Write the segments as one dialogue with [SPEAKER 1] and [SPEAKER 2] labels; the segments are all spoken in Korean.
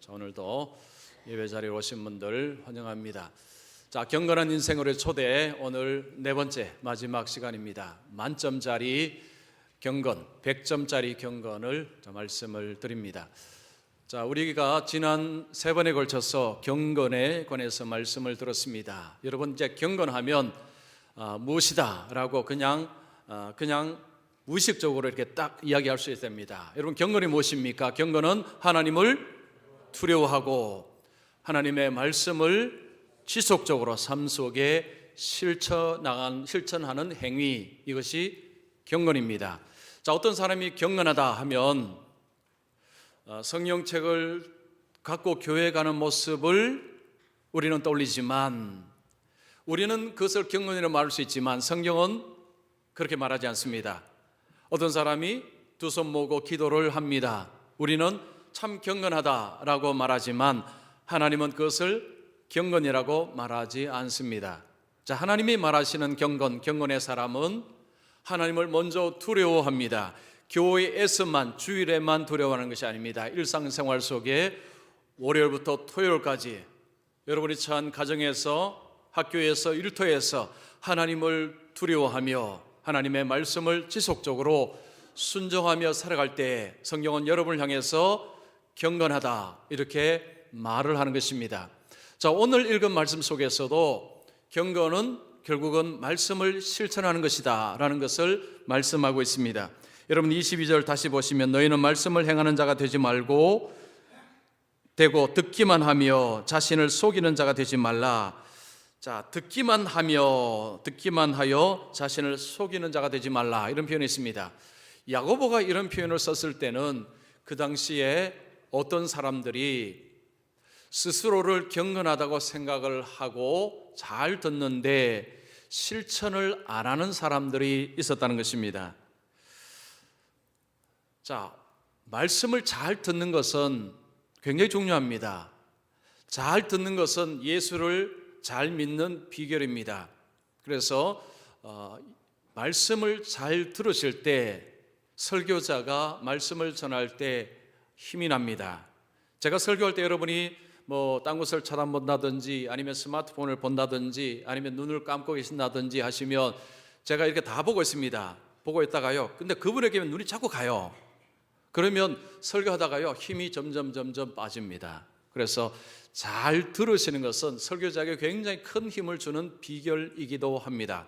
[SPEAKER 1] 자, 오늘도 예배 자리에 오신 분들 환영합니다. 자, 경건한 인생으로의 초대, 오늘 네 번째 마지막 시간입니다. 만점짜리 경건, 100점짜리 경건을 말씀을 드립니다. 자, 우리가 지난 세 번에 걸쳐서 경건에 관해서 말씀을 들었습니다. 여러분, 이제 경건하면 무엇이다라고 그냥 무의식적으로 이렇게 딱 이야기할 수 있습니다. 여러분, 경건이 무엇입니까? 경건은 하나님을 두려워하고 하나님의 말씀을 지속적으로 삶 속에 실천하는 행위, 이것이 경건입니다. 자, 어떤 사람이 경건하다 하면 성경책을 갖고 교회에 가는 모습을 우리는 떠올리지만, 우리는 그것을 경건이라고 말할 수 있지만 성경은 그렇게 말하지 않습니다. 어떤 사람이 두 손 모으고 기도를 합니다. 우리는 참 경건하다라고 말하지만 하나님은 그것을 경건이라고 말하지 않습니다. 자, 하나님이 말하시는 경건의 사람은 하나님을 먼저 두려워합니다. 교회에서만, 주일에만 두려워하는 것이 아닙니다. 일상생활 속에 월요일부터 토요일까지 여러분이 처한 가정에서, 학교에서, 일터에서 하나님을 두려워하며 하나님의 말씀을 지속적으로 순종하며 살아갈 때 성경은 여러분을 향해서 경건하다, 이렇게 말을 하는 것입니다. 자, 오늘 읽은 말씀 속에서도 경건은 결국은 말씀을 실천하는 것이다 라는 것을 말씀하고 있습니다. 여러분, 22절 다시 보시면, 너희는 말씀을 행하는 자가 되지 말고 되고 듣기만 하며 자신을 속이는 자가 되지 말라. 자, 듣기만 하여 자신을 속이는 자가 되지 말라, 이런 표현이 있습니다. 야고보가 이런 표현을 썼을 때는 그 당시에 어떤 사람들이 스스로를 경건하다고 생각을 하고 잘 듣는데 실천을 안 하는 사람들이 있었다는 것입니다. 자, 말씀을 잘 듣는 것은 굉장히 중요합니다. 잘 듣는 것은 예수를 잘 믿는 비결입니다. 그래서 말씀을 잘 들으실 때, 설교자가 말씀을 전할 때 힘이 납니다. 제가 설교할 때 여러분이 딴 곳을 쳐다본다든지 아니면 스마트폰을 본다든지 아니면 눈을 감고 계신다든지 하시면 제가 이렇게 다 보고 있습니다. 보고 있다가요, 근데 그분에게 눈이 자꾸 가요. 그러면 설교하다가요, 힘이 점점 빠집니다. 그래서 잘 들으시는 것은 설교자에게 굉장히 큰 힘을 주는 비결이기도 합니다.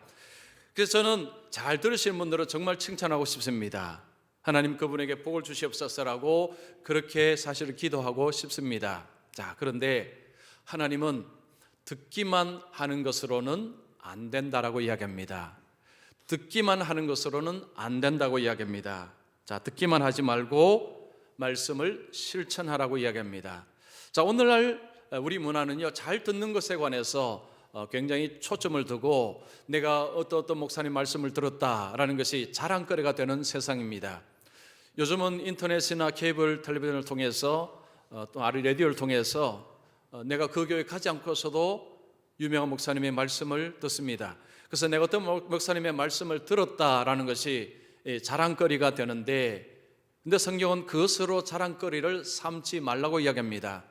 [SPEAKER 1] 그래서 저는 잘 들으시는 분들은 정말 칭찬하고 싶습니다. 하나님 그분에게 복을 주시옵소서라고 그렇게 사실을 기도하고 싶습니다. 자, 그런데 하나님은 듣기만 하는 것으로는 안 된다라고 이야기합니다. 듣기만 하는 것으로는 안 된다고 이야기합니다. 자, 듣기만 하지 말고 말씀을 실천하라고 이야기합니다. 자, 오늘날 우리 문화는요, 잘 듣는 것에 관해서 굉장히 초점을 두고 내가 어떤 목사님 말씀을 들었다라는 것이 자랑거리가 되는 세상입니다. 요즘은 인터넷이나 케이블 텔레비전을 통해서 또 라디오를 통해서 내가 그 교회 가지 않고서도 유명한 목사님의 말씀을 듣습니다. 그래서 내가 어떤 목사님의 말씀을 들었다라는 것이 자랑거리가 되는데, 근데 성경은 그것으로 자랑거리를 삼지 말라고 이야기합니다.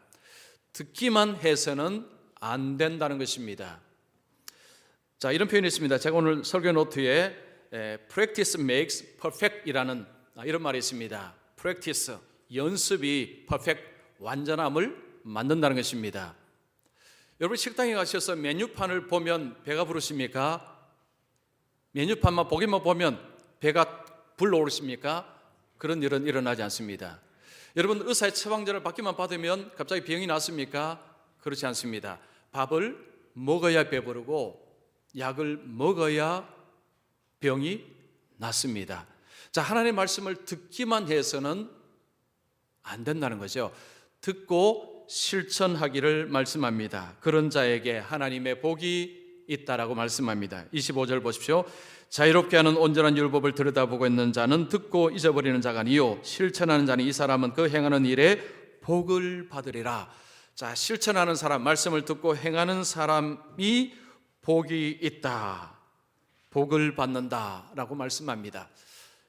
[SPEAKER 1] 듣기만 해서는 안 된다는 것입니다. 자, 이런 표현이 있습니다. 제가 오늘 설교 노트에 practice makes perfect 이라는 이런 말이 있습니다. practice, 연습이 perfect, 완전함을 만든다는 것입니다. 여러분, 식당에 가셔서 메뉴판을 보면 배가 부르십니까? 메뉴판만 보기만 보면 배가 불러오르십니까? 그런 일은 일어나지 않습니다. 여러분, 의사의 처방전을 받기만 받으면 갑자기 병이 났습니까? 그렇지 않습니다. 밥을 먹어야 배부르고 약을 먹어야 병이 낫습니다. 자, 하나님의 말씀을 듣기만 해서는 안 된다는 거죠. 듣고 실천하기를 말씀합니다. 그런 자에게 하나님의 복이 있다라고 말씀합니다. 25절 보십시오. 자유롭게 하는 온전한 율법을 들여다보고 있는 자는 듣고 잊어버리는 자가 아니요 실천하는 자는 이 사람은 그 행하는 일에 복을 받으리라. 자, 실천하는 사람, 말씀을 듣고 행하는 사람이 복이 있다, 복을 받는다라고 말씀합니다.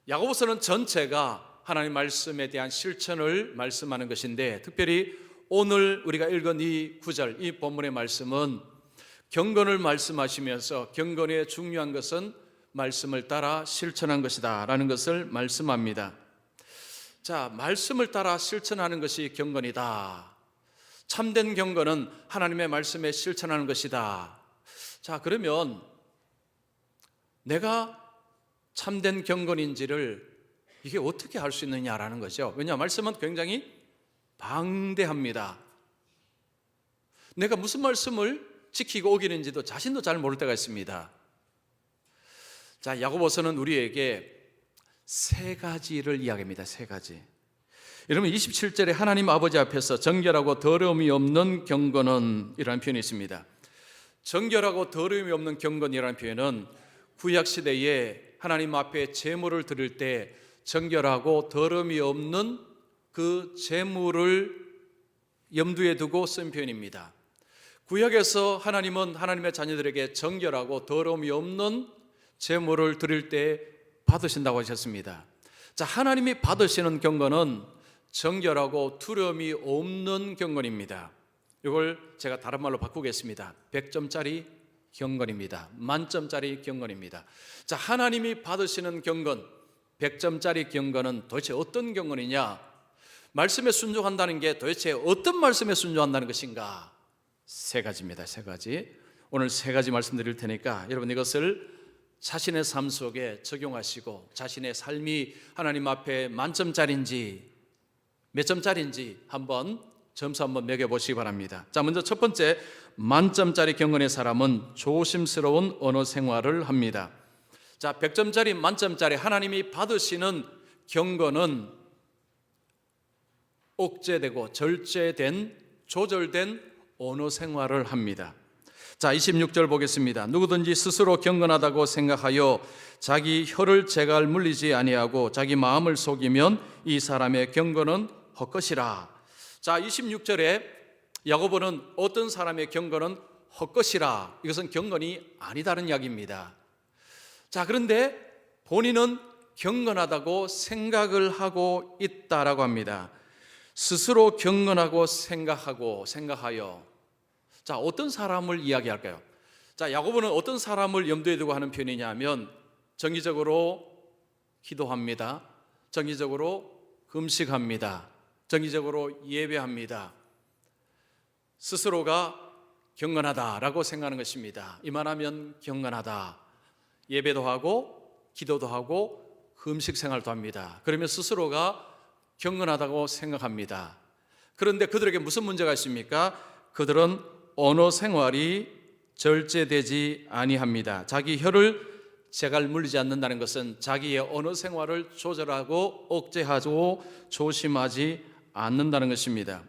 [SPEAKER 1] 야고보서는 전체가 하나님 말씀에 대한 실천을 말씀하는 것인데, 특별히 오늘 우리가 읽은 이 구절, 이 본문의 말씀은 경건을 말씀하시면서 경건의 중요한 것은 말씀을 따라 실천한 것이다 라는 것을 말씀합니다. 자, 말씀을 따라 실천하는 것이 경건이다. 참된 경건은 하나님의 말씀에 실천하는 것이다. 자, 그러면 내가 참된 경건인지를 이게 어떻게 알 수 있느냐라는 거죠. 왜냐하면 말씀은 굉장히 방대합니다. 내가 무슨 말씀을 지키고 어기는지도 자신도 잘 모를 때가 있습니다. 자, 야고보서는 우리에게 세 가지를 이야기합니다. 세 가지. 여러분 27절에 하나님 아버지 앞에서 정결하고 더러움이 없는 경건은 이라는 표현이 있습니다. 정결하고 더러움이 없는 경건이라는 표현은 구약시대에 하나님 앞에 제물을 드릴 때 정결하고 더러움이 없는 그 제물을 염두에 두고 쓴 표현입니다. 구약에서 하나님은 하나님의 자녀들에게 정결하고 더러움이 없는 제물을 드릴 때 받으신다고 하셨습니다. 자, 하나님이 받으시는 경건은 정결하고 두려움이 없는 경건입니다. 이걸 제가 다른 말로 바꾸겠습니다. 100점짜리 경건입니다. 만점짜리 경건입니다. 자, 하나님이 받으시는 경건, 100점짜리 경건은 도대체 어떤 경건이냐? 말씀에 순종한다는 게 도대체 어떤 말씀에 순종한다는 것인가? 세 가지입니다. 세 가지. 오늘 세 가지 말씀드릴 테니까 여러분 이것을 자신의 삶 속에 적용하시고 자신의 삶이 하나님 앞에 만점짜리인지 몇 점짜리인지 점수 한번 매겨보시기 바랍니다. 자, 먼저 첫 번째, 만점짜리 경건의 사람은 조심스러운 언어 생활을 합니다. 자, 100점짜리 만점짜리 하나님이 받으시는 경건은 억제되고 절제된 조절된 언어 생활을 합니다. 자, 26절 보겠습니다. 누구든지 스스로 경건하다고 생각하여 자기 혀를 재갈 물리지 아니하고 자기 마음을 속이면 이 사람의 경건은 헛것이라. 자, 26절에 야고보는 어떤 사람의 경건은 헛것이라, 이것은 경건이 아니다는 이야기입니다. 자, 그런데 본인은 경건하다고 생각을 하고 있다라고 합니다. 스스로 경건하고 생각하여. 자, 어떤 사람을 이야기할까요? 자, 야고보는 어떤 사람을 염두에 두고 하는 표현이냐 하면 정기적으로 기도합니다. 정기적으로 금식합니다. 정기적으로 예배합니다. 스스로가 경건하다라고 생각하는 것입니다. 이만하면 경건하다. 예배도 하고 기도도 하고 금식 생활도 합니다. 그러면 스스로가 경건하다고 생각합니다. 그런데 그들에게 무슨 문제가 있습니까? 그들은 언어 생활이 절제되지 아니합니다. 자기 혀를 재갈 물리지 않는다는 것은 자기의 언어 생활을 조절하고 억제하고 조심하지 않는다는 것입니다.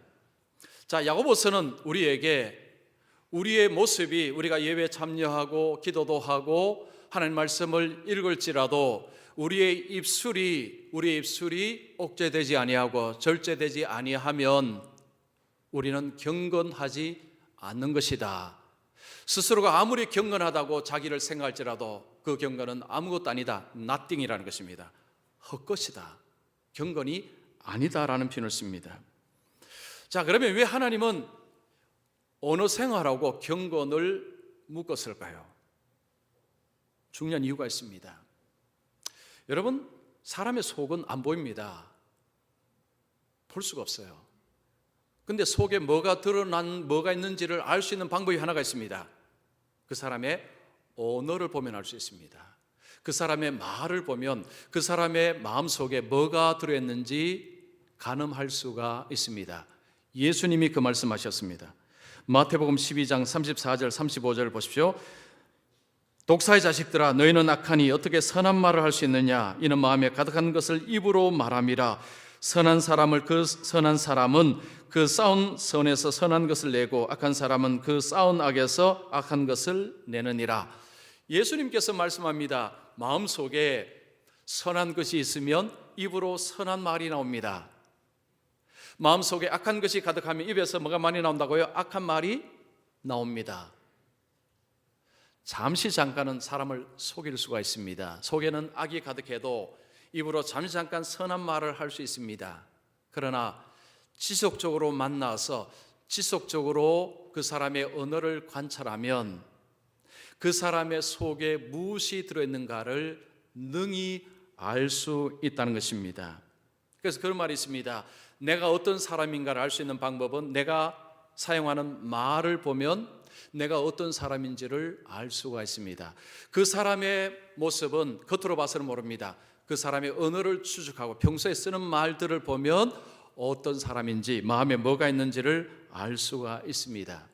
[SPEAKER 1] 자, 야고보서는 우리에게 우리의 모습이, 우리가 예배에 참여하고 기도도 하고 하나님 말씀을 읽을지라도 우리의 입술이 억제되지 아니하고 절제되지 아니하면 우리는 경건하지 않는 것이다. 스스로가 아무리 경건하다고 자기를 생각할지라도 그 경건은 아무것도 아니다, nothing이라는 것입니다. 헛것이다, 경건이 아니다라는 표현을 씁니다. 자, 그러면 왜 하나님은 언어 생활하고 경건을 묶었을까요? 중요한 이유가 있습니다. 여러분, 사람의 속은 안 보입니다. 볼 수가 없어요. 근데 속에 뭐가 드러난 뭐가 있는지를 알 수 있는 방법이 하나가 있습니다. 그 사람의 언어를 보면 알 수 있습니다. 그 사람의 말을 보면 그 사람의 마음속에 뭐가 들어있는지 가늠할 수가 있습니다. 예수님이 그 말씀하셨습니다. 마태복음 12장 34절 35절 보십시오. 독사의 자식들아, 너희는 악하니 어떻게 선한 말을 할 수 있느냐? 이는 마음에 가득한 것을 입으로 말함이라. 선한 사람은 그 싸운 선에서 선한 것을 내고 악한 사람은 그 싸운 악에서 악한 것을 내느니라. 예수님께서 말씀합니다. 마음속에 선한 것이 있으면 입으로 선한 말이 나옵니다. 마음속에 악한 것이 가득하면 입에서 뭐가 많이 나온다고요? 악한 말이 나옵니다. 잠깐은 사람을 속일 수가 있습니다. 속에는 악이 가득해도 입으로 잠깐 선한 말을 할 수 있습니다. 그러나 지속적으로 만나서 지속적으로 그 사람의 언어를 관찰하면 그 사람의 속에 무엇이 들어있는가를 능히 알 수 있다는 것입니다. 그래서 그런 말이 있습니다. 내가 어떤 사람인가를 알 수 있는 방법은 내가 사용하는 말을 보면 내가 어떤 사람인지를 알 수가 있습니다. 그 사람의 모습은 겉으로 봐서는 모릅니다. 그 사람의 언어를 추적하고 평소에 쓰는 말들을 보면 어떤 사람인지 마음에 뭐가 있는지를 알 수가 있습니다.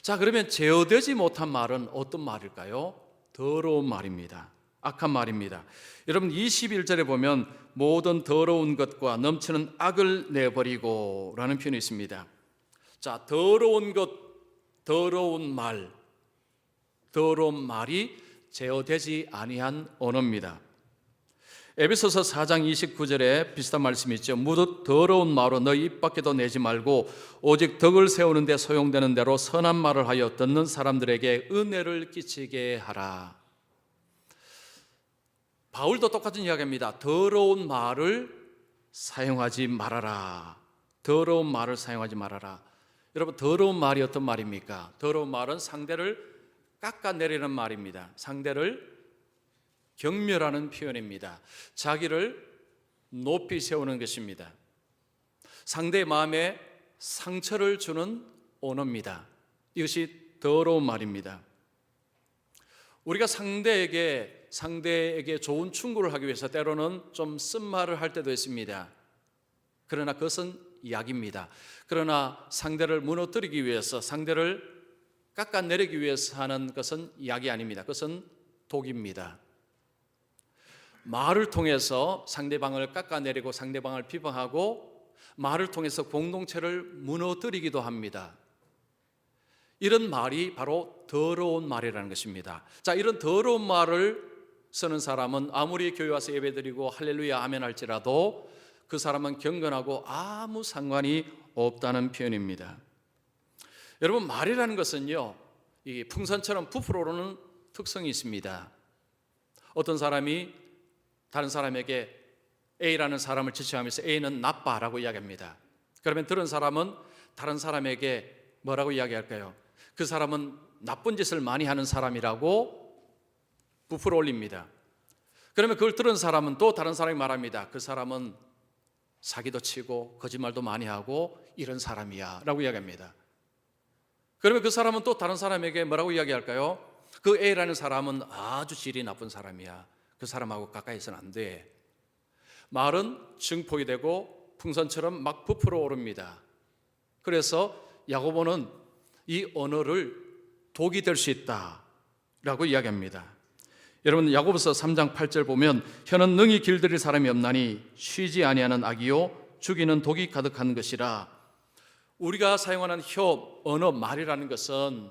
[SPEAKER 1] 자, 그러면 제어되지 못한 말은 어떤 말일까요? 더러운 말입니다. 악한 말입니다. 여러분 21절에 보면 모든 더러운 것과 넘치는 악을 내버리고 라는 표현이 있습니다. 자, 더러운 것, 더러운 말, 더러운 말이 제어되지 아니한 언어입니다. 에베소서 4장 29절에 비슷한 말씀이 있죠. 무릇 더러운 말로 너희 입 밖에도 내지 말고 오직 덕을 세우는 데 소용되는 대로 선한 말을 하여 듣는 사람들에게 은혜를 끼치게 하라. 바울도 똑같은 이야기입니다. 더러운 말을 사용하지 말아라. 더러운 말을 사용하지 말아라. 여러분, 더러운 말이 어떤 말입니까? 더러운 말은 상대를 깎아내리는 말입니다. 상대를 경멸하는 표현입니다. 자기를 높이 세우는 것입니다. 상대의 마음에 상처를 주는 언어입니다. 이것이 더러운 말입니다. 우리가 상대에게 좋은 충고를 하기 위해서 때로는 좀 쓴말을 할 때도 있습니다. 그러나 그것은 약입니다. 그러나 상대를 무너뜨리기 위해서, 상대를 깎아내리기 위해서 하는 것은 약이 아닙니다. 그것은 독입니다. 말을 통해서 상대방을 깎아내리고 상대방을 비방하고 말을 통해서 공동체를 무너뜨리기도 합니다. 이런 말이 바로 더러운 말이라는 것입니다. 자, 이런 더러운 말을 쓰는 사람은 아무리 교회 와서 예배드리고 할렐루야 아멘 할지라도 그 사람은 경건하고 아무 상관이 없다는 표현입니다. 여러분, 말이라는 것은요, 이 풍선처럼 부풀어 오르는 특성이 있습니다. 어떤 사람이 다른 사람에게 A라는 사람을 지칭하면서 A는 나빠라고 이야기합니다. 그러면 들은 사람은 다른 사람에게 뭐라고 이야기할까요? 그 사람은 나쁜 짓을 많이 하는 사람이라고 부풀어 올립니다. 그러면 그걸 들은 사람은 또 다른 사람이 말합니다. 그 사람은 사기도 치고 거짓말도 많이 하고 이런 사람이야 라고 이야기합니다. 그러면 그 사람은 또 다른 사람에게 뭐라고 이야기할까요? 그 A라는 사람은 아주 질이 나쁜 사람이야. 그 사람하고 가까이 있어는 안 돼. 말은 증폭이 되고 풍선처럼 막 부풀어 오릅니다. 그래서 야고보는 이 언어를 독이 될 수 있다라고 이야기합니다. 여러분, 야고보서 3장 8절 보면 혀는 능히 길들일 사람이 없나니 쉬지 아니하는 악이요 죽이는 독이 가득한 것이라. 우리가 사용하는 혀, 언어, 말이라는 것은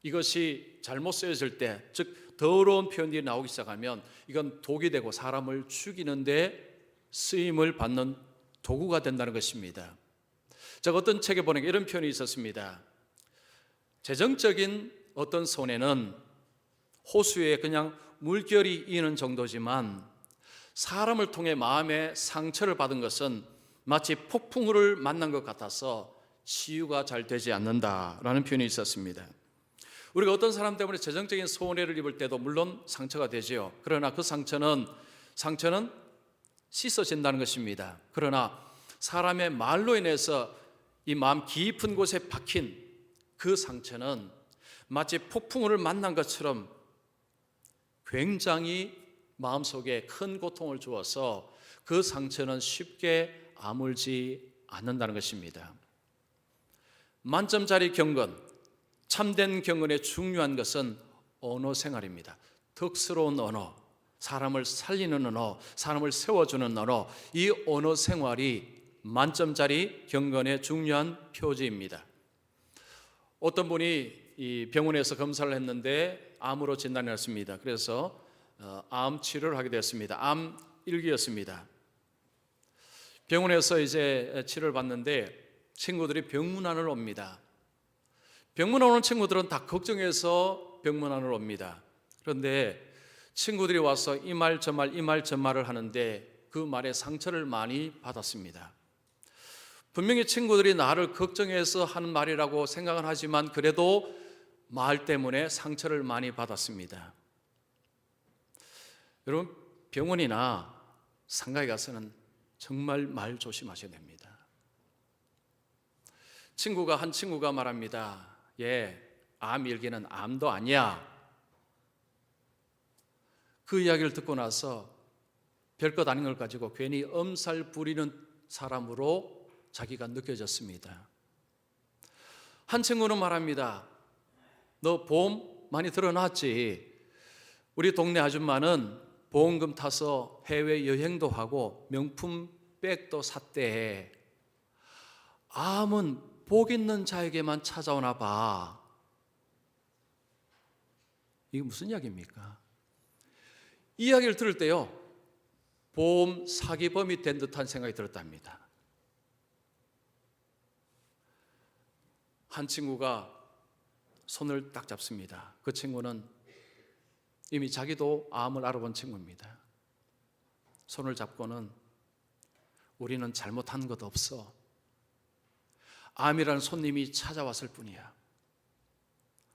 [SPEAKER 1] 이것이 잘못 쓰여질 때, 즉 더러운 표현들이 나오기 시작하면 이건 독이 되고 사람을 죽이는데 쓰임을 받는 도구가 된다는 것입니다. 제가 어떤 책에 보니까 이런 표현이 있었습니다. 재정적인 어떤 손해는 호수에 그냥 물결이 이는 정도지만 사람을 통해 마음의 상처를 받은 것은 마치 폭풍우를 만난 것 같아서 치유가 잘 되지 않는다라는 표현이 있었습니다. 우리가 어떤 사람 때문에 재정적인 손해를 입을 때도 물론 상처가 되지요. 그러나 그 상처는 씻어진다는 것입니다. 그러나 사람의 말로 인해서 이 마음 깊은 곳에 박힌 그 상처는 마치 폭풍우를 만난 것처럼 굉장히 마음속에 큰 고통을 주어서 그 상처는 쉽게 아물지 않는다는 것입니다. 만점짜리 경건, 참된 경건의 중요한 것은 언어 생활입니다. 덕스러운 언어, 사람을 살리는 언어, 사람을 세워주는 언어, 이 언어 생활이 만점짜리 경건의 중요한 표지입니다. 어떤 분이 이 병원에서 검사를 했는데 암으로 진단이 났습니다. 그래서 암 치료를 하게 되었습니다. 암 1기였습니다. 병원에서 이제 치료를 받는데 친구들이 병문안을 옵니다. 병문안 오는 친구들은 다 걱정해서 병문안을 옵니다. 그런데 친구들이 와서 이 말 저 말을 하는데 그 말에 상처를 많이 받았습니다. 분명히 친구들이 나를 걱정해서 하는 말이라고 생각은 하지만 그래도 말 때문에 상처를 많이 받았습니다. 여러분, 병원이나 상가에 가서는 정말 말 조심하셔야 됩니다. 한 친구가 말합니다. 암 일기는 암도 아니야. 그 이야기를 듣고 나서 별것 아닌 걸 가지고 괜히 엄살 부리는 사람으로 자기가 느껴졌습니다. 한 친구는 말합니다. 너 보험 많이 들어놨지? 우리 동네 아줌마는 보험금 타서 해외여행도 하고 명품 백도 샀대. 암은 복 있는 자에게만 찾아오나 봐. 이게 무슨 이야기입니까? 이 이야기를 들을 때요, 보험 사기범이 된 듯한 생각이 들었답니다. 한 친구가 손을 딱 잡습니다. 그 친구는 이미 자기도 암을 알아본 친구입니다. 손을 잡고는 우리는 잘못한 것 없어. 암이라는 손님이 찾아왔을 뿐이야.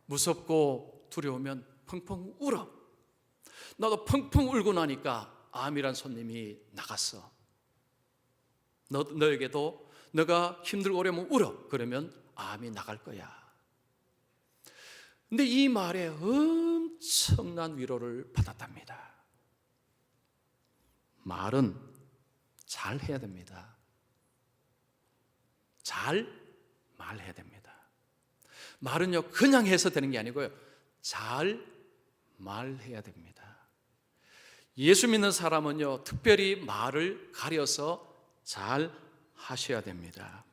[SPEAKER 1] 무섭고 두려우면 펑펑 울어. 나도 펑펑 울고 나니까 암이란 손님이 나갔어. 너에게도 너가 힘들고 어려우면 울어. 그러면 암이 나갈 거야. 근데 이 말에 엄청난 위로를 받았답니다. 말은 잘 해야 됩니다. 잘 말해야 됩니다. 말은요, 그냥 해서 되는 게 아니고요, 잘 말해야 됩니다. 예수 믿는 사람은요, 특별히 말을 가려서 잘 하셔야 됩니다.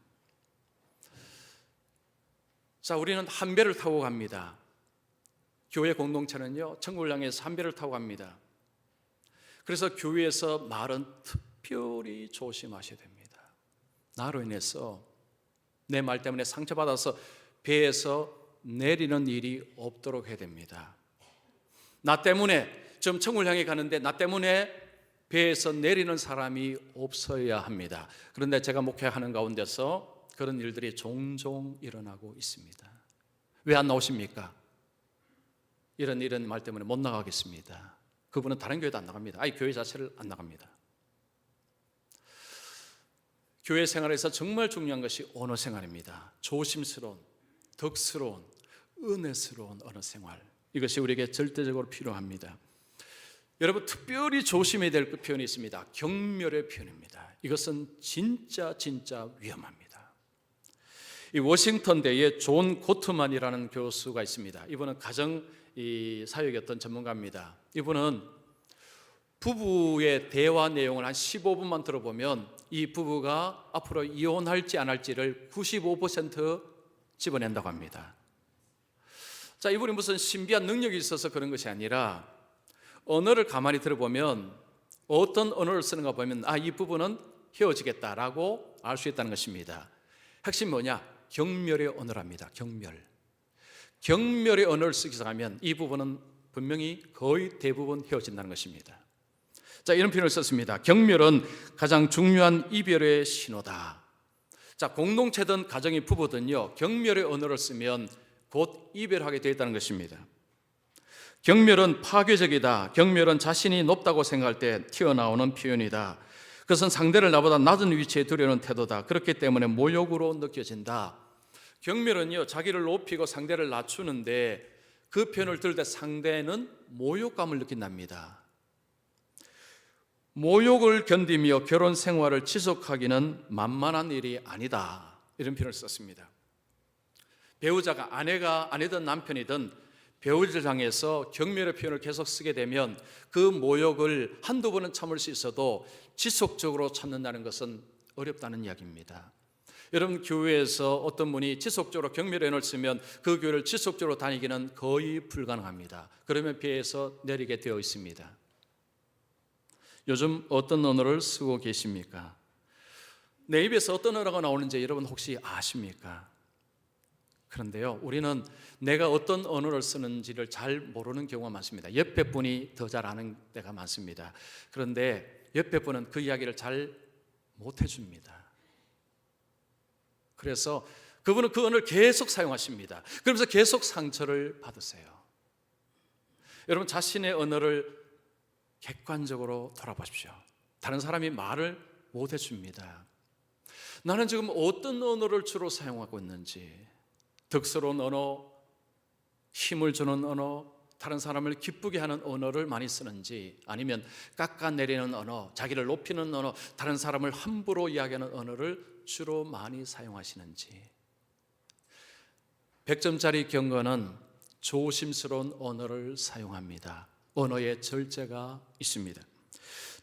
[SPEAKER 1] 자, 우리는 한 배를 타고 갑니다. 교회 공동체는요, 천국을 향해서 한 배를 타고 갑니다. 그래서 교회에서 말은 특별히 조심하셔야 됩니다. 나로 인해서 내 말 때문에 상처받아서 배에서 내리는 일이 없도록 해야 됩니다. 나 때문에 좀 천국을 향해 가는데 나 때문에 배에서 내리는 사람이 없어야 합니다. 그런데 제가 목회하는 가운데서 그런 일들이 종종 일어나고 있습니다. 왜 안 나오십니까? 이런 말 때문에 못 나가겠습니다. 그분은 다른 교회도 안 나갑니다. 아예 교회 자체를 안 나갑니다. 교회 생활에서 정말 중요한 것이 언어 생활입니다. 조심스러운, 덕스러운, 은혜스러운 언어 생활. 이것이 우리에게 절대적으로 필요합니다. 여러분, 특별히 조심해야 될 그 표현이 있습니다. 경멸의 표현입니다. 이것은 진짜 위험합니다. 이 워싱턴대에 존 고트만이라는 교수가 있습니다. 이분은 가정 사역의 어떤 전문가입니다. 이분은 부부의 대화 내용을 한 15분만 들어보면 이 부부가 앞으로 이혼할지 안 할지를 95% 집어낸다고 합니다. 자, 이분이 무슨 신비한 능력이 있어서 그런 것이 아니라 언어를 가만히 들어보면 어떤 언어를 쓰는가 보면 이 부부는 헤어지겠다라고 알 수 있다는 것입니다. 핵심이 뭐냐? 경멸의 언어랍니다. 경멸의 언어를 쓰기 시작하면 이 부부는 분명히 거의 대부분 헤어진다는 것입니다. 자, 이런 표현을 썼습니다. 경멸은 가장 중요한 이별의 신호다. 자, 공동체든 가정이 부부든요, 경멸의 언어를 쓰면 곧 이별하게 되어 있다는 것입니다. 경멸은 파괴적이다. 경멸은 자신이 높다고 생각할 때 튀어나오는 표현이다. 그것은 상대를 나보다 낮은 위치에 두려는 태도다. 그렇기 때문에 모욕으로 느껴진다. 경멸은요, 자기를 높이고 상대를 낮추는데 그 표현을 들을 때 상대는 모욕감을 느낀답니다. 모욕을 견디며 결혼 생활을 지속하기는 만만한 일이 아니다. 이런 표현을 썼습니다. 배우자가 아내든 남편이든 배우자를 향해서 경멸의 표현을 계속 쓰게 되면 그 모욕을 한두 번은 참을 수 있어도 지속적으로 참는다는 것은 어렵다는 이야기입니다. 여러분, 교회에서 어떤 분이 지속적으로 경멸의 언어를 쓰면 그 교회를 지속적으로 다니기는 거의 불가능합니다. 그러면 배에서 내리게 되어 있습니다. 요즘 어떤 언어를 쓰고 계십니까? 내 입에서 어떤 언어가 나오는지 여러분 혹시 아십니까? 그런데요, 우리는 내가 어떤 언어를 쓰는지를 잘 모르는 경우가 많습니다. 옆에 분이 더 잘 아는 때가 많습니다. 그런데 옆에 분은 그 이야기를 잘 못 해줍니다. 그래서 그분은 그 언어를 계속 사용하십니다. 그러면서 계속 상처를 받으세요. 여러분, 자신의 언어를 객관적으로 돌아보십시오. 다른 사람이 말을 못 해줍니다. 나는 지금 어떤 언어를 주로 사용하고 있는지, 덕스러운 언어, 힘을 주는 언어, 다른 사람을 기쁘게 하는 언어를 많이 쓰는지, 아니면 깎아내리는 언어, 자기를 높이는 언어, 다른 사람을 함부로 이야기하는 언어를 주로 많이 사용하시는지. 100점짜리 경건은 조심스러운 언어를 사용합니다. 언어에 절제가 있습니다.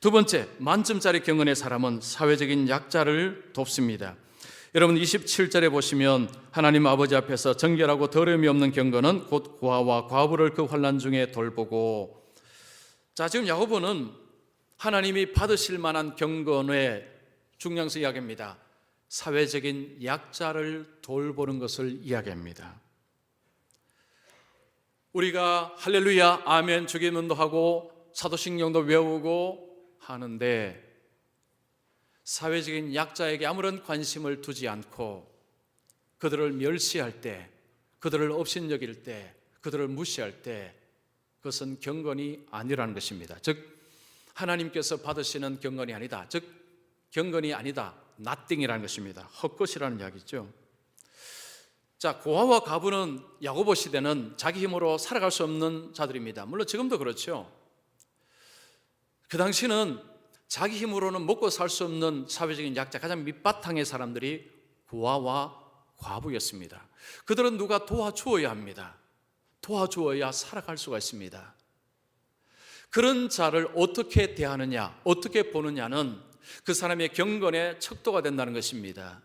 [SPEAKER 1] 두 번째, 만점짜리 경건의 사람은 사회적인 약자를 돕습니다. 여러분 27절에 보시면 하나님 아버지 앞에서 정결하고 더러움이 없는 경건은 곧 고아와 과부를 그 환난 중에 돌보고. 자, 지금 야고보는 하나님이 받으실 만한 경건의 중량에서 이야기합니다. 사회적인 약자를 돌보는 것을 이야기합니다. 우리가 할렐루야 아멘 주기문도 하고 사도신경도 외우고 하는데 사회적인 약자에게 아무런 관심을 두지 않고 그들을 멸시할 때, 그들을 업신여길 때, 그들을 무시할 때 그것은 경건이 아니라는 것입니다. 즉 하나님께서 받으시는 경건이 아니다. 즉 경건이 아니다. nothing이라는 것입니다. 헛것이라는 이야기죠. 자, 고아와 과부는 야고보 시대는 자기 힘으로 살아갈 수 없는 자들입니다. 물론 지금도 그렇죠. 그 당시는 자기 힘으로는 먹고 살 수 없는 사회적인 약자, 가장 밑바탕의 사람들이 고아와 과부였습니다. 그들은 누가 도와주어야 합니다. 도와주어야 살아갈 수가 있습니다. 그런 자를 어떻게 대하느냐, 어떻게 보느냐는 그 사람의 경건의 척도가 된다는 것입니다.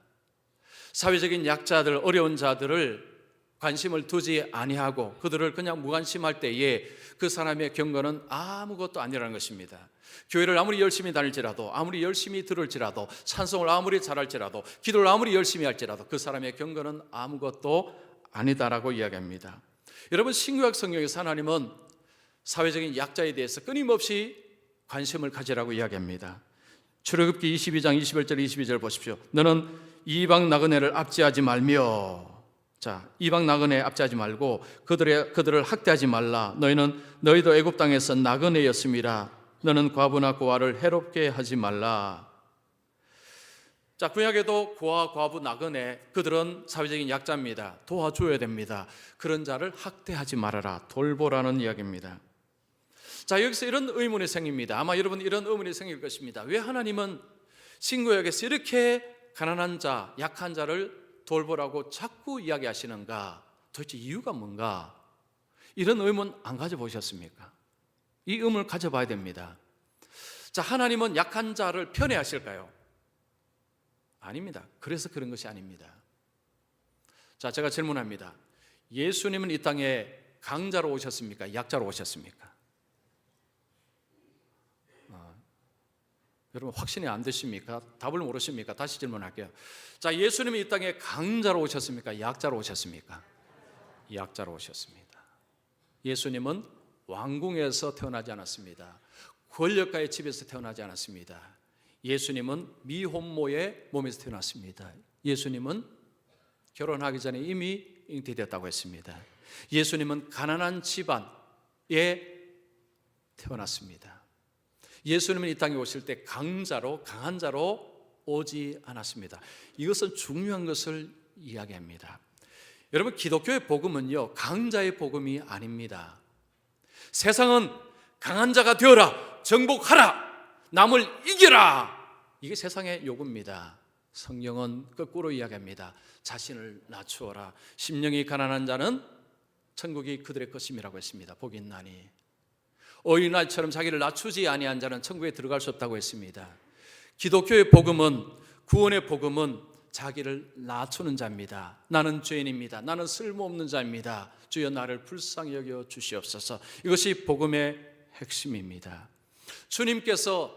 [SPEAKER 1] 사회적인 약자들, 어려운 자들을 관심을 두지 아니하고 그들을 그냥 무관심할 때에 그 사람의 경건은 아무것도 아니라는 것입니다. 교회를 아무리 열심히 다닐지라도, 아무리 열심히 들을지라도, 찬송을 아무리 잘할지라도, 기도를 아무리 열심히 할지라도 그 사람의 경건은 아무것도 아니다라고 이야기합니다. 여러분, 신구약 성경에서 하나님은 사회적인 약자에 대해서 끊임없이 관심을 가지라고 이야기합니다. 출애굽기 22장 21절 22절 보십시오. 너는 이방 나그네를 압제하지 말며, 자, 이방 나그네 압제하지 말고 그들을 학대하지 말라. 너희도 애굽 땅에서 나그네였음이라. 너는 과부나 고아를 해롭게 하지 말라. 자, 구약에도 고아, 과부, 나그네, 그들은 사회적인 약자입니다. 도와줘야 됩니다. 그런 자를 학대하지 말아라. 돌보라는 이야기입니다. 자, 여기서 이런 의문이 생깁니다. 아마 여러분 이런 의문이 생길 것입니다. 왜 하나님은 신구약에서 이렇게 가난한 자, 약한 자를 돌보라고 자꾸 이야기하시는가? 도대체 이유가 뭔가? 이런 의문 안 가져보셨습니까? 이 의문을 가져봐야 됩니다. 자, 하나님은 약한 자를 편애하실까요? 아닙니다. 그래서 그런 것이 아닙니다. 자, 제가 질문합니다. 예수님은 이 땅에 강자로 오셨습니까? 약자로 오셨습니까? 여러분 확신이 안 되십니까? 답을 모르십니까? 다시 질문할게요. 자, 예수님이 이 땅에 강자로 오셨습니까? 약자로 오셨습니까? 약자로 오셨습니다. 예수님은 왕궁에서 태어나지 않았습니다. 권력가의 집에서 태어나지 않았습니다. 예수님은 미혼모의 몸에서 태어났습니다. 예수님은 결혼하기 전에 이미 잉태되었다고 했습니다. 예수님은 가난한 집안에 태어났습니다. 예수님은 이 땅에 오실 때 강자로, 강한 자로 오지 않았습니다. 이것은 중요한 것을 이야기합니다. 여러분, 기독교의 복음은요, 강자의 복음이 아닙니다. 세상은 강한 자가 되어라, 정복하라, 남을 이겨라, 이게 세상의 요구입니다. 성경은 거꾸로 이야기합니다. 자신을 낮추어라. 심령이 가난한 자는 천국이 그들의 것임이라고 했습니다. 복이 있나니. 어린아이처럼 자기를 낮추지 아니한 자는 천국에 들어갈 수 없다고 했습니다. 기독교의 복음은, 구원의 복음은 자기를 낮추는 자입니다. 나는 죄인입니다. 나는 쓸모없는 자입니다. 주여 나를 불쌍히 여겨 주시옵소서. 이것이 복음의 핵심입니다. 주님께서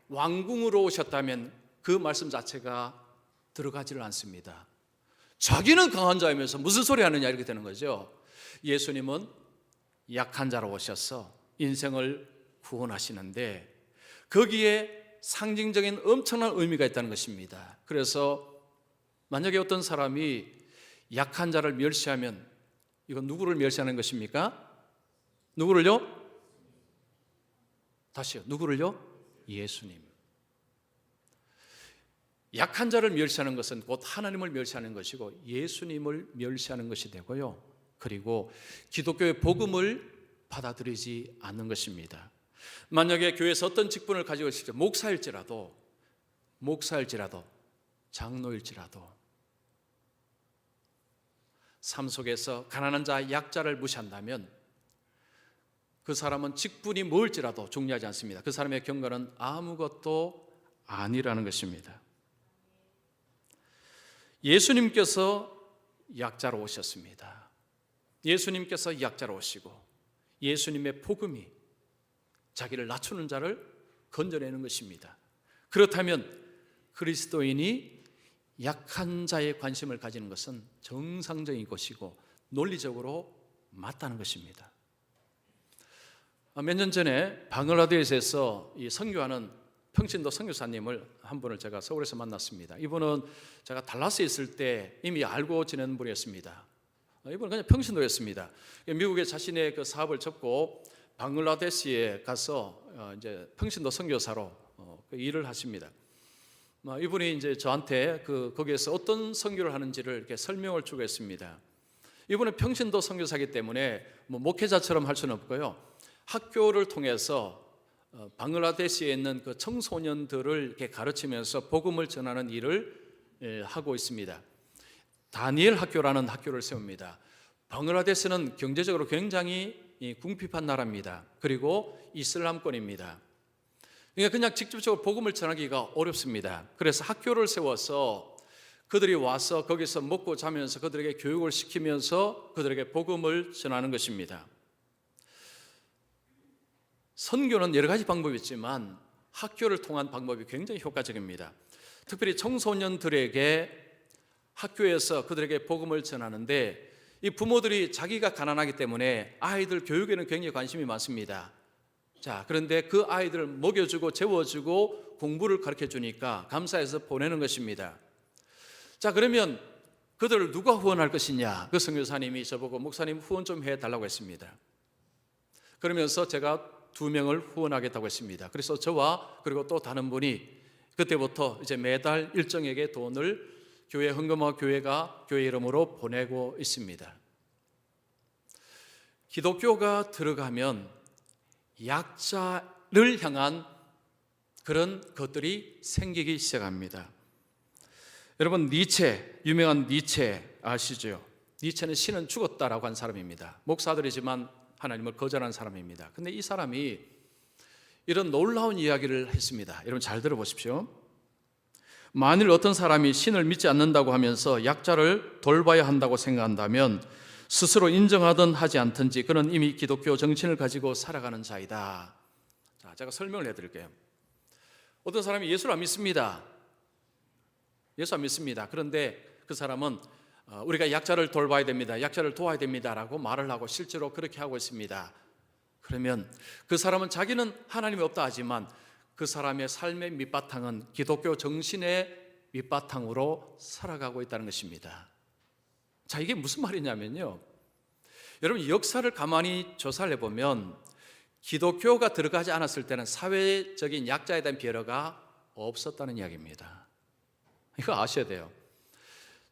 [SPEAKER 1] 왕궁으로 오셨다면 그 말씀 자체가 들어가지를 않습니다. 자기는 강한 자이면서 무슨 소리 하느냐 이렇게 되는 거죠. 예수님은 약한 자로 오셔서 인생을 구원하시는데 거기에 상징적인 엄청난 의미가 있다는 것입니다. 그래서 만약에 어떤 사람이 약한 자를 멸시하면 이건 누구를 멸시하는 것입니까? 누구를요? 다시요. 누구를요? 예수님. 약한 자를 멸시하는 것은 곧 하나님을 멸시하는 것이고 예수님을 멸시하는 것이 되고요. 그리고 기독교의 복음을 받아들이지 않는 것입니다. 만약에 교회에서 어떤 직분을 가지고 있을지 목사일지라도 장로일지라도 삶 속에서 가난한 자, 약자를 무시한다면 그 사람은 직분이 뭘지라도 중요하지 않습니다. 그 사람의 경건은 아무것도 아니라는 것입니다. 예수님께서 약자로 오셨습니다. 예수님께서 약자로 오시고 예수님의 복음이 자기를 낮추는 자를 건져내는 것입니다. 그렇다면 그리스도인이 약한 자의 관심을 가지는 것은 정상적인 것이고 논리적으로 맞다는 것입니다. 몇 년 전에 방글라데시에서 이 선교하는 평신도 선교사님을 한 분을 제가 서울에서 만났습니다. 이분은 제가 달라스에 있을 때 이미 알고 지낸 분이었습니다. 이분은 그냥 평신도였습니다. 미국에 자신의 그 사업을 접고 방글라데시에 가서 이제 평신도 선교사로 그 일을 하십니다. 이분이 이제 저한테 거기에서 어떤 선교를 하는지를 이렇게 설명을 주고 있습니다. 이분은 평신도 선교사이기 때문에 목회자처럼 할 수는 없고요. 학교를 통해서 방글라데시에 있는 그 청소년들을 이렇게 가르치면서 복음을 전하는 일을 하고 있습니다. 다니엘 학교라는 학교를 세웁니다. 방글라데시는 경제적으로 굉장히 궁핍한 나라입니다. 그리고 이슬람권입니다. 그러니까 그냥 직접적으로 복음을 전하기가 어렵습니다. 그래서 학교를 세워서 그들이 와서 거기서 먹고 자면서 그들에게 교육을 시키면서 그들에게 복음을 전하는 것입니다. 선교는 여러 가지 방법이 있지만 학교를 통한 방법이 굉장히 효과적입니다. 특별히 청소년들에게 학교에서 그들에게 복음을 전하는데 이 부모들이 자기가 가난하기 때문에 아이들 교육에는 굉장히 관심이 많습니다. 자, 그런데 그 아이들을 먹여주고 재워주고 공부를 가르쳐 주니까 감사해서 보내는 것입니다. 자, 그러면 그들을 누가 후원할 것이냐? 그 선교사님이 저보고 목사님 후원 좀 해달라고 했습니다. 그러면서 제가 2명을 후원하겠다고 했습니다. 그래서 저와 그리고 또 다른 분이 그때부터 이제 매달 일정에게 돈을 교회 헌금과 교회가 교회 이름으로 보내고 있습니다. 기독교가 들어가면 약자를 향한 그런 것들이 생기기 시작합니다. 여러분 유명한 니체 아시죠? 니체는 신은 죽었다라고 한 사람입니다. 목사들이지만 하나님을 거절한 사람입니다. 근데 이 사람이 이런 놀라운 이야기를 했습니다. 여러분 잘 들어보십시오. 만일 어떤 사람이 신을 믿지 않는다고 하면서 약자를 돌봐야 한다고 생각한다면 스스로 인정하든 하지 않든지 그는 이미 기독교 정신을 가지고 살아가는 자이다. 자, 제가 설명을 해드릴게요. 어떤 사람이 예수를 안 믿습니다. 예수 안 믿습니다. 그런데 그 사람은 우리가 약자를 돌봐야 됩니다. 약자를 도와야 됩니다라고 말을 하고 실제로 그렇게 하고 있습니다. 그러면 그 사람은 자기는 하나님이 없다 하지만 그 사람의 삶의 밑바탕은 기독교 정신의 밑바탕으로 살아가고 있다는 것입니다. 자, 이게 무슨 말이냐면요. 여러분 역사를 가만히 조사를 해보면 기독교가 들어가지 않았을 때는 사회적인 약자에 대한 배려가 없었다는 이야기입니다. 이거 아셔야 돼요.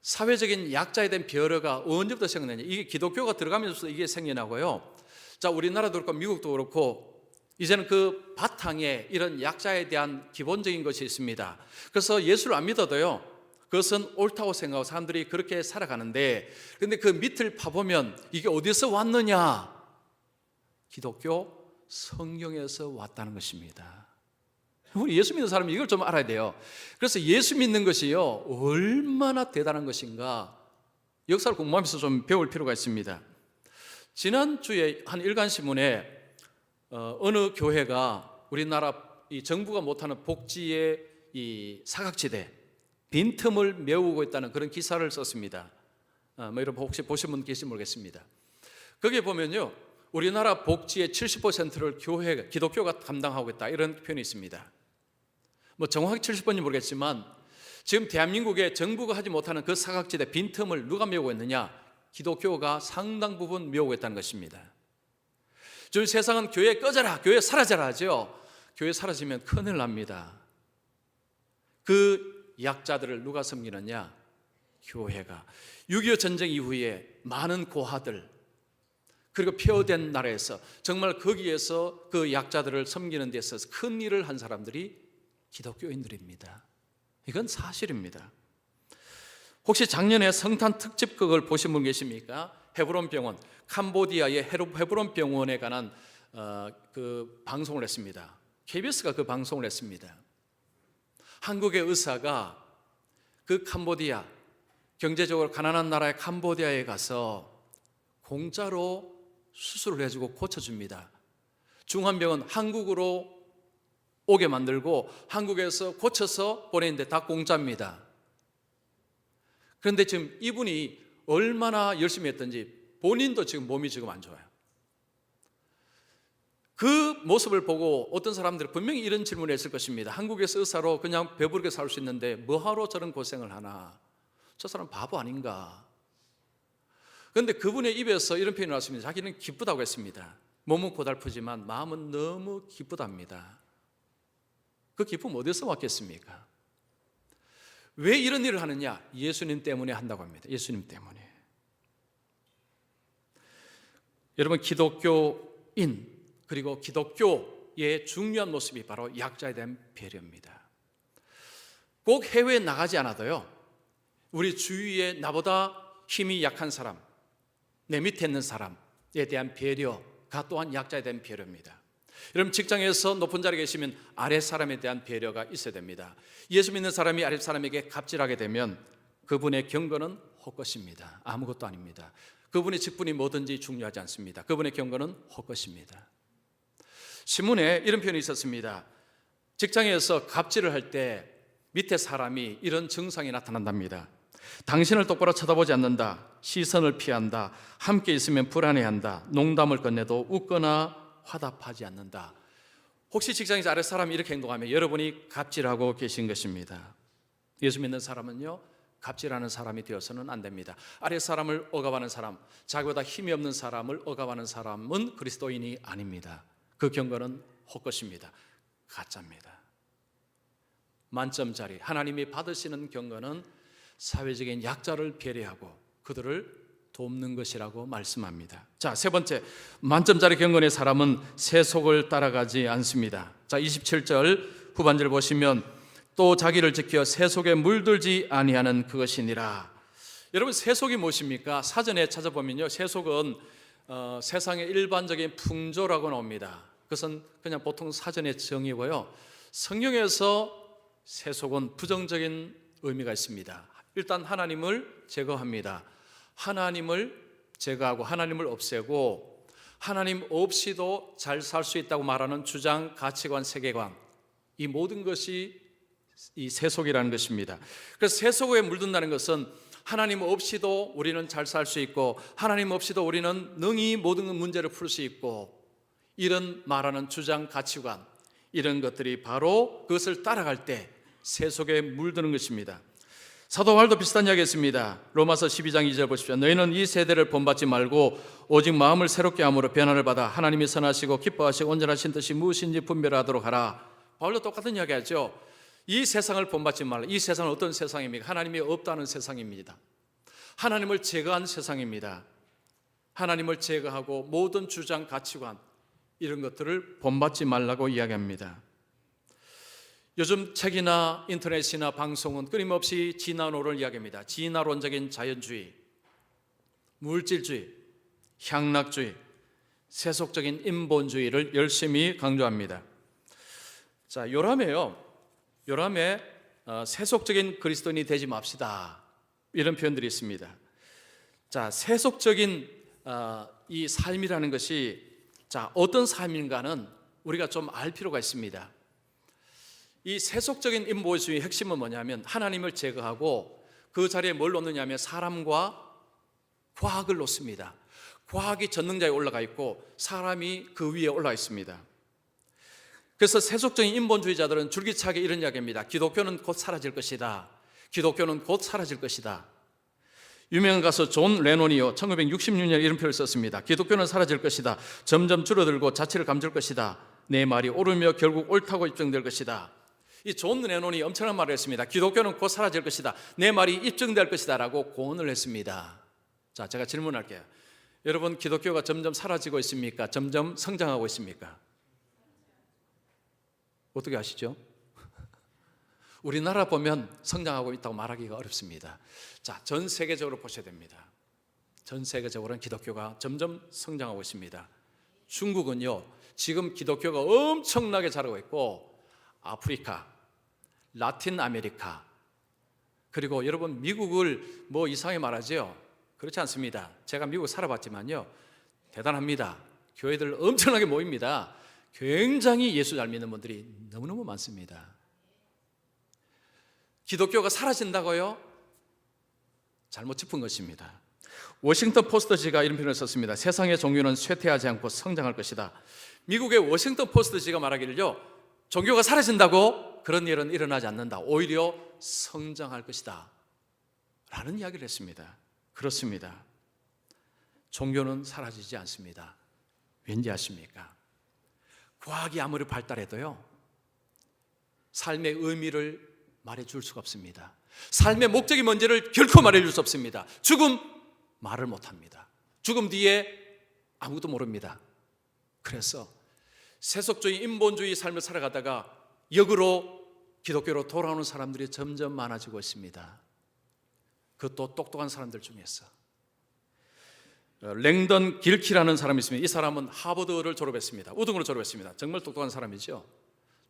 [SPEAKER 1] 사회적인 약자에 대한 배려가 언제부터 생겨나냐? 이게 기독교가 들어가면서 이게 생겨나고요. 자, 우리나라도 그렇고 미국도 그렇고 이제는 그 바탕에 이런 약자에 대한 기본적인 것이 있습니다. 그래서 예수를 안 믿어도요, 그것은 옳다고 생각하고 사람들이 그렇게 살아가는데, 그런데 그 밑을 파보면 이게 어디서 왔느냐? 기독교 성경에서 왔다는 것입니다. 우리 예수 믿는 사람이 이걸 좀 알아야 돼요. 그래서 예수 믿는 것이요 얼마나 대단한 것인가 역사를 공부하면서 좀 배울 필요가 있습니다. 지난주에 한 일간신문에 어느 교회가 우리나라 이 정부가 못하는 복지의 이 사각지대 빈틈을 메우고 있다는 그런 기사를 썼습니다. 여러분 혹시 보신 분 계신지 모르겠습니다. 거기에 보면요 우리나라 복지의 70%를 기독교가 담당하고 있다 이런 표현이 있습니다. 정확히 70%인지 모르겠지만 지금 대한민국의 정부가 하지 못하는 그 사각지대 빈틈을 누가 메우고 있느냐? 기독교가 상당 부분 메우고 있다는 것입니다. 지금 세상은 교회 꺼져라, 교회 사라져라 하죠. 교회 사라지면 큰일 납니다. 그 약자들을 누가 섬기느냐? 교회가. 6.25 전쟁 이후에 많은 고아들 그리고 폐허된 나라에서 정말 거기에서 그 약자들을 섬기는 데 있어서 큰 일을 한 사람들이 기독교인들입니다. 이건 사실입니다. 혹시 작년에 성탄 특집극을 보신 분 계십니까? 헤브론 병원, 캄보디아의 헤브론 병원에 관한 그 방송을 했습니다. KBS가 그 방송을 했습니다. 한국의 의사가 그 캄보디아, 경제적으로 가난한 나라의 캄보디아에 가서 공짜로 수술을 해주고 고쳐줍니다. 중환병은 한국으로 오게 만들고 한국에서 고쳐서 보내는데 다 공짜입니다. 그런데 지금 이분이 얼마나 열심히 했던지 본인도 지금 몸이 지금 안 좋아요. 그 모습을 보고 어떤 사람들은 분명히 이런 질문을 했을 것입니다. 한국에서 의사로 그냥 배부르게 살 수 있는데 뭐하러 저런 고생을 하나? 저 사람 바보 아닌가? 그런데 그분의 입에서 이런 표현이 나왔습니다. 자기는 기쁘다고 했습니다. 몸은 고달프지만 마음은 너무 기쁘답니다. 그 기쁨 어디서 왔겠습니까? 왜 이런 일을 하느냐? 예수님 때문에 한다고 합니다. 예수님 때문에. 여러분, 기독교인 그리고 기독교의 중요한 모습이 바로 약자에 대한 배려입니다. 꼭 해외에 나가지 않아도요, 우리 주위에 나보다 힘이 약한 사람, 내 밑에 있는 사람에 대한 배려가 또한 약자에 대한 배려입니다. 여러분, 직장에서 높은 자리에 계시면 아래 사람에 대한 배려가 있어야 됩니다. 예수 믿는 사람이 아래 사람에게 갑질하게 되면 그분의 경건은 헛것입니다. 아무것도 아닙니다. 그분의 직분이 뭐든지 중요하지 않습니다. 그분의 경건은 헛것입니다. 신문에 이런 표현이 있었습니다. 직장에서 갑질을 할 때 밑에 사람이 이런 증상이 나타난답니다. 당신을 똑바로 쳐다보지 않는다, 시선을 피한다, 함께 있으면 불안해한다, 농담을 건네도 웃거나 화답하지 않는다. 혹시 직장에서 아래 사람이 이렇게 행동하면 여러분이 갑질하고 계신 것입니다. 예수 믿는 사람은요, 갑질하는 사람이 되어서는 안 됩니다. 아래 사람을 억압하는 사람, 자기보다 힘이 없는 사람을 억압하는 사람은 그리스도인이 아닙니다. 그 경건은 헛것입니다. 가짜입니다. 만점짜리 하나님이 받으시는 경건은 사회적인 약자를 배려하고 그들을 돕는 것이라고 말씀합니다. 자, 세 번째, 만점짜리 경건의 사람은 세속을 따라가지 않습니다. 자, 27절 후반절 보시면 또 자기를 지켜 세속에 물들지 아니하는 그것이니라. 여러분, 세속이 무엇입니까? 사전에 찾아보면요, 세속은 세상의 일반적인 풍조라고 나옵니다. 그것은 그냥 보통 사전의 정의고요. 성경에서 세속은 부정적인 의미가 있습니다. 일단 하나님을 제거합니다. 하나님을 제거하고 하나님을 없애고 하나님 없이도 잘 살 수 있다고 말하는 주장, 가치관, 세계관, 이 모든 것이 이 세속이라는 것입니다. 그래서 세속에 물든다는 것은 하나님 없이도 우리는 잘 살 수 있고 하나님 없이도 우리는 능히 모든 문제를 풀 수 있고, 이런 말하는 주장, 가치관, 이런 것들이 바로 그것을 따라갈 때 세속에 물드는 것입니다. 사도 바울도 비슷한 이야기 했습니다. 로마서 12장 2절 보십시오. 너희는 이 세대를 본받지 말고 오직 마음을 새롭게 함으로 변화를 받아 하나님이 선하시고 기뻐하시고 온전하신 뜻이 무엇인지 분별하도록 하라. 바울도 똑같은 이야기 하죠. 이 세상을 본받지 말라. 이 세상은 어떤 세상입니까? 하나님이 없다는 세상입니다. 하나님을 제거한 세상입니다. 하나님을 제거하고 모든 주장, 가치관, 이런 것들을 본받지 말라고 이야기합니다. 요즘 책이나 인터넷이나 방송은 끊임없이 진화론을 이야기합니다. 진화론적인 자연주의, 물질주의, 향락주의, 세속적인 인본주의를 열심히 강조합니다. 자, 요람에 세속적인 그리스도인이 되지 맙시다, 이런 표현들이 있습니다. 자, 세속적인 이 삶이라는 것이 어떤 삶인가는 우리가 좀 알 필요가 있습니다. 이 세속적인 인본주의의 핵심은 뭐냐면 하나님을 제거하고 그 자리에 뭘 놓느냐면 사람과 과학을 놓습니다. 과학이 전능자에 올라가 있고 사람이 그 위에 올라가 있습니다. 그래서 세속적인 인본주의자들은 줄기차게 이런 이야기합니다. 기독교는 곧 사라질 것이다. 기독교는 곧 사라질 것이다. 유명한 가수 존 레논이요 1966년에 이런 표를 썼습니다. 기독교는 사라질 것이다. 점점 줄어들고 자취를 감출 것이다. 내 말이 옳으며 결국 옳다고 입증될 것이다. 이 존 레논이 엄청난 말을 했습니다. 기독교는 곧 사라질 것이다. 내 말이 입증될 것이다 라고 고언을 했습니다. 자, 제가 질문할게요. 여러분, 기독교가 점점 사라지고 있습니까? 점점 성장하고 있습니까? 어떻게 아시죠? 우리나라 보면 성장하고 있다고 말하기가 어렵습니다. 자, 전 세계적으로 보셔야 됩니다. 전 세계적으로는 기독교가 점점 성장하고 있습니다. 중국은요, 지금 기독교가 엄청나게 자라고 있고, 아프리카, 라틴 아메리카, 그리고 여러분 미국을 뭐 이상하게 말하죠? 그렇지 않습니다. 제가 미국 살아봤지만요, 대단합니다. 교회들 엄청나게 모입니다. 굉장히 예수 잘 믿는 분들이 너무너무 많습니다. 기독교가 사라진다고요? 잘못 짚은 것입니다. 워싱턴 포스트지가 이런 표현을 썼습니다. 세상의 종교는 쇠퇴하지 않고 성장할 것이다. 미국의 워싱턴 포스트지가 말하기를요, 종교가 사라진다고? 그런 일은 일어나지 않는다. 오히려 성장할 것이다 라는 이야기를 했습니다. 그렇습니다. 종교는 사라지지 않습니다. 왠지 아십니까? 과학이 아무리 발달해도요, 삶의 의미를 말해줄 수가 없습니다. 삶의 목적이 뭔지를 결코 말해줄 수 없습니다. 죽음 말을 못합니다. 죽음 뒤에 아무도 모릅니다. 그래서 세속주의 인본주의 삶을 살아가다가 역으로 기독교로 돌아오는 사람들이 점점 많아지고 있습니다. 그것도 똑똑한 사람들 중에서. 랭던 길키라는 사람이 있습니다. 이 사람은 하버드를 졸업했습니다. 우등으로 졸업했습니다. 정말 똑똑한 사람이죠.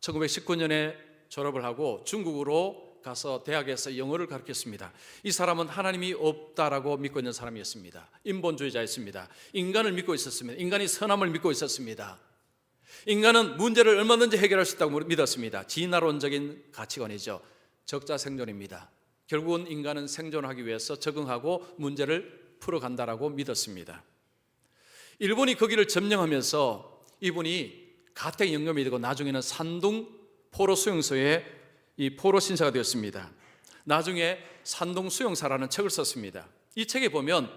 [SPEAKER 1] 1919년에 졸업을 하고 중국으로 가서 대학에서 영어를 가르쳤습니다. 이 사람은 하나님이 없다라고 믿고 있는 사람이었습니다. 인본주의자였습니다. 인간을 믿고 있었습니다. 인간이 선함을 믿고 있었습니다. 인간은 문제를 얼마든지 해결할 수 있다고 믿었습니다. 진화론적인 가치관이죠. 적자생존입니다. 결국은 인간은 생존하기 위해서 적응하고 문제를 풀어간다라고 믿었습니다. 일본이 거기를 점령하면서 이분이 가택연금이 되고 나중에는 산둥 포로 수용소의 이 포로 신사가 되었습니다. 나중에 산둥 수용사라는 책을 썼습니다. 이 책에 보면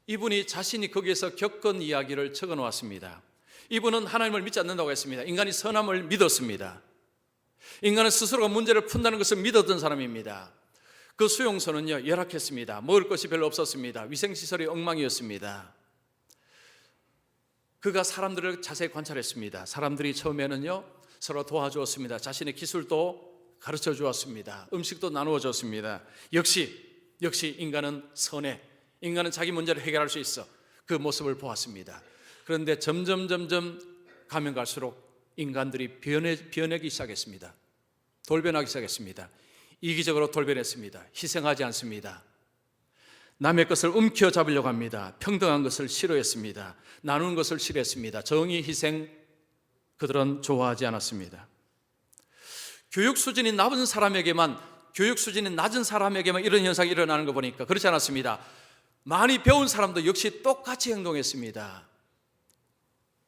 [SPEAKER 1] 이분이 자신이 거기에서 겪은 이야기를 적어 놓았습니다. 이분은 하나님을 믿지 않는다고 했습니다. 인간이 선함을 믿었습니다. 인간은 스스로가 문제를 푼다는 것을 믿었던 사람입니다. 그 수용소는요, 열악했습니다. 먹을 것이 별로 없었습니다. 위생시설이 엉망이었습니다. 그가 사람들을 자세히 관찰했습니다. 사람들이 처음에는요, 서로 도와주었습니다. 자신의 기술도 가르쳐 주었습니다. 음식도 나누어 줬습니다. 역시 인간은 선해. 인간은 자기 문제를 해결할 수 있어. 그 모습을 보았습니다. 그런데 점점 가면 갈수록 인간들이 변하기 시작했습니다. 돌변하기 시작했습니다. 이기적으로 돌변했습니다. 희생하지 않습니다. 남의 것을 움켜잡으려고 합니다. 평등한 것을 싫어했습니다. 나누는 것을 싫어했습니다. 정의, 희생, 그들은 좋아하지 않았습니다. 교육 수준이 낮은 사람에게만 이런 현상이 일어나는 거 보니까 그렇지 않았습니다. 많이 배운 사람도 역시 똑같이 행동했습니다.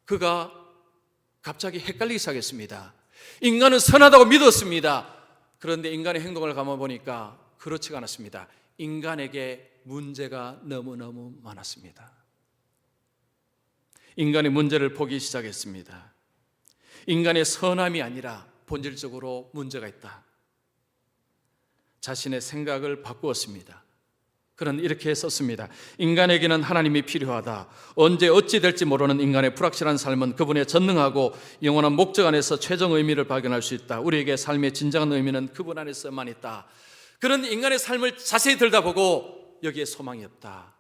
[SPEAKER 1] 그가 갑자기 헷갈리기 시작했습니다. 인간은 선하다고 믿었습니다. 그런데 인간의 행동을 가만보니까 그렇지가 않았습니다. 인간에게 문제가 너무너무 많았습니다. 인간의 문제를 보기 시작했습니다. 인간의 선함이 아니라 본질적으로 문제가 있다. 자신의 생각을 바꾸었습니다. 그는 이렇게 썼습니다. 인간에게는 하나님이 필요하다. 언제 어찌 될지 모르는 인간의 불확실한 삶은 그분의 전능하고 영원한 목적 안에서 최종 의미를 발견할 수 있다. 우리에게 삶의 진정한 의미는 그분 안에서만 있다. 그런 인간의 삶을 자세히 들여다보고 여기에 소망이 없다.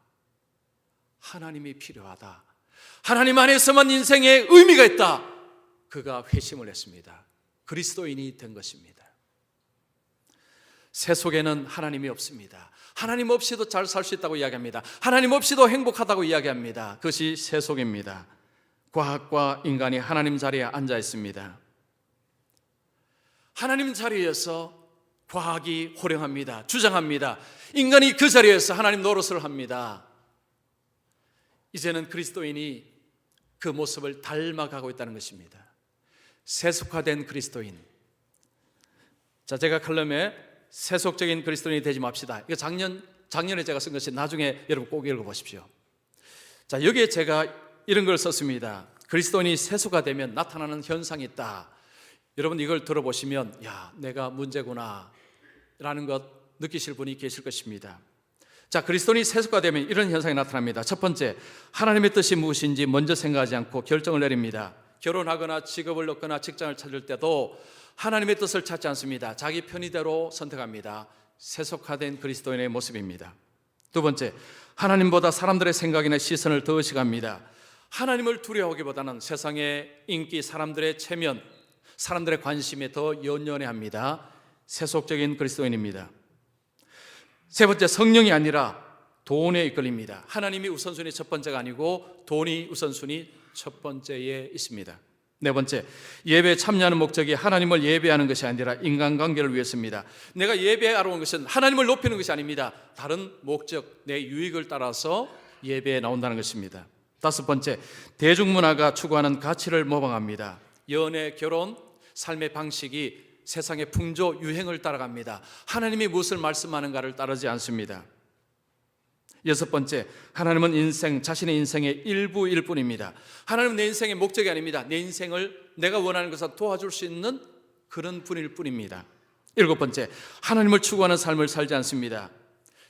[SPEAKER 1] 하나님이 필요하다. 하나님 안에서만 인생에 의미가 있다. 그가 회심을 했습니다. 그리스도인이 된 것입니다. 세속에는 하나님이 없습니다. 하나님 없이도 잘 살 수 있다고 이야기합니다. 하나님 없이도 행복하다고 이야기합니다. 그것이 세속입니다. 과학과 인간이 하나님 자리에 앉아 있습니다. 하나님 자리에서 과학이 호령합니다. 주장합니다. 인간이 그 자리에서 하나님 노릇을 합니다. 이제는 그리스도인이 그 모습을 닮아가고 있다는 것입니다. 세속화된 그리스도인. 자, 제가 칼럼에 세속적인 그리스도인이 되지 맙시다. 이거 작년에 제가 쓴 것이 나중에 여러분 꼭 읽어보십시오. 자, 여기에 제가 이런 걸 썼습니다. 그리스도인이 세속화 되면 나타나는 현상이 있다. 여러분 이걸 들어보시면 야, 내가 문제구나 라는 것 느끼실 분이 계실 것입니다. 자, 그리스도인이 세속화되면 이런 현상이 나타납니다. 첫 번째, 하나님의 뜻이 무엇인지 먼저 생각하지 않고 결정을 내립니다. 결혼하거나 직업을 얻거나 직장을 찾을 때도 하나님의 뜻을 찾지 않습니다. 자기 편의대로 선택합니다. 세속화된 그리스도인의 모습입니다. 두 번째, 하나님보다 사람들의 생각이나 시선을 더 의식합니다. 하나님을 두려워하기보다는 세상의 인기, 사람들의 체면, 사람들의 관심에 더 연연해합니다. 세속적인 그리스도인입니다. 세 번째, 성령이 아니라 돈에 이끌립니다. 하나님이 우선순위 첫 번째가 아니고 돈이 우선순위 첫 번째에 있습니다. 네 번째, 예배에 참여하는 목적이 하나님을 예배하는 것이 아니라 인간관계를 위해서입니다. 내가 예배하러 온 것은 하나님을 높이는 것이 아닙니다. 다른 목적, 내 유익을 따라서 예배에 나온다는 것입니다. 다섯 번째, 대중문화가 추구하는 가치를 모방합니다. 연애, 결혼, 삶의 방식이 세상의 풍조, 유행을 따라갑니다. 하나님이 무엇을 말씀하는가를 따르지 않습니다. 여섯 번째, 하나님은 자신의 인생의 일부일 뿐입니다. 하나님은 내 인생의 목적이 아닙니다. 내 인생을 내가 원하는 것을 도와줄 수 있는 그런 분일 뿐입니다. 일곱 번째, 하나님을 추구하는 삶을 살지 않습니다.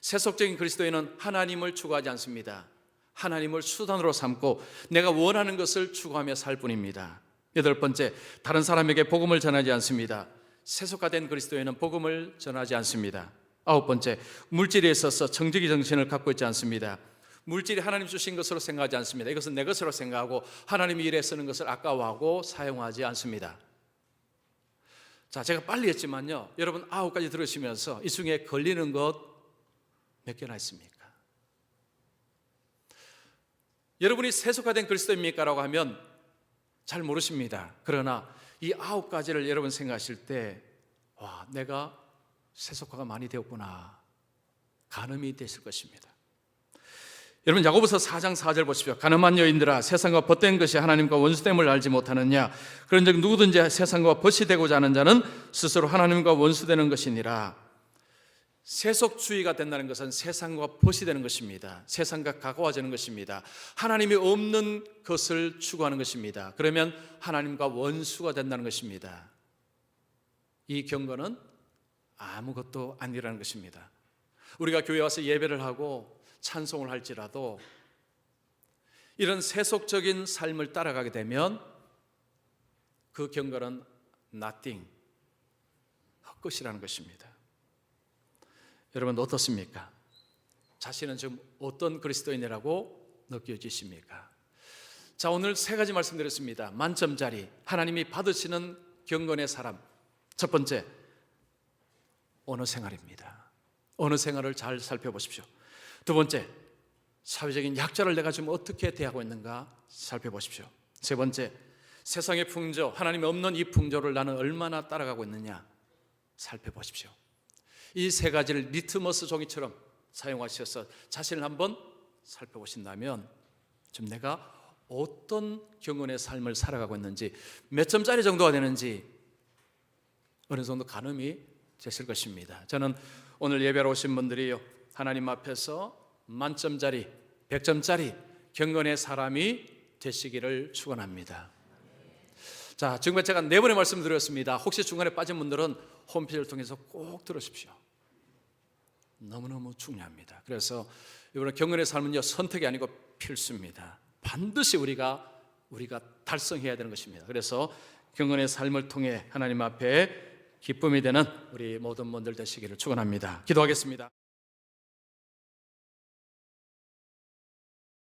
[SPEAKER 1] 세속적인 그리스도인은 하나님을 추구하지 않습니다. 하나님을 수단으로 삼고 내가 원하는 것을 추구하며 살 뿐입니다. 여덟 번째, 다른 사람에게 복음을 전하지 않습니다. 세속화된 그리스도인은 복음을 전하지 않습니다. 아홉 번째, 물질에 있어서 정직의 정신을 갖고 있지 않습니다. 물질이 하나님 주신 것으로 생각하지 않습니다. 이것은 내 것으로 생각하고 하나님이 일에 쓰는 것을 아까워하고 사용하지 않습니다. 자, 제가 빨리 했지만요, 여러분 9가지 들으시면서 이 중에 걸리는 것 몇 개나 있습니까? 여러분이 세속화된 그리스도입니까? 라고 하면 잘 모르십니다. 그러나 이 9가지를 여러분 생각하실 때 와, 내가 세속화가 많이 되었구나 가늠이 되실 것입니다. 여러분 야고보서 4장 4절 보십시오. 가늠한 여인들아, 세상과 벗된 것이 하나님과 원수됨을 알지 못하느냐? 그런즉 누구든지 세상과 벗이 되고자 하는 자는 스스로 하나님과 원수되는 것이니라. 세속주의가 된다는 것은 세상과 벗이 되는 것입니다. 세상과 가까워지는 것입니다. 하나님이 없는 것을 추구하는 것입니다. 그러면 하나님과 원수가 된다는 것입니다. 이 경고는 아무것도 아니라는 것입니다. 우리가 교회 와서 예배를 하고 찬송을 할지라도 이런 세속적인 삶을 따라가게 되면 그 경고는 nothing, 헛것이라는 것입니다. 여러분 어떻습니까? 자신은 지금 어떤 그리스도인이라고 느껴지십니까? 자, 오늘 3가지 말씀드렸습니다. 만점짜리, 하나님이 받으시는 경건의 사람. 첫 번째, 언어 생활입니다. 언어 생활을 잘 살펴보십시오. 두 번째, 사회적인 약자를 내가 지금 어떻게 대하고 있는가 살펴보십시오. 세 번째, 세상의 풍조, 하나님이 없는 이 풍조를 나는 얼마나 따라가고 있느냐 살펴보십시오. 이 3가지를 리트머스 종이처럼 사용하셔서 자신을 한번 살펴보신다면 지금 내가 어떤 경건의 삶을 살아가고 있는지, 몇 점짜리 정도가 되는지 어느 정도 가늠이 되실 것입니다. 저는 오늘 예배로 오신 분들이요, 하나님 앞에서 만점짜리, 100점짜리 경건의 사람이 되시기를 축원합니다. 자, 지금까지 제가 4번의 말씀드렸습니다. 혹시 중간에 빠진 분들은 홈페이지를 통해서 꼭 들으십시오. 너무너무 중요합니다. 그래서 이번에 경건의 삶은요, 선택이 아니고 필수입니다. 반드시 우리가 달성해야 되는 것입니다. 그래서 경건의 삶을 통해 하나님 앞에 기쁨이 되는 우리 모든 분들 되시기를 축원합니다. 기도하겠습니다.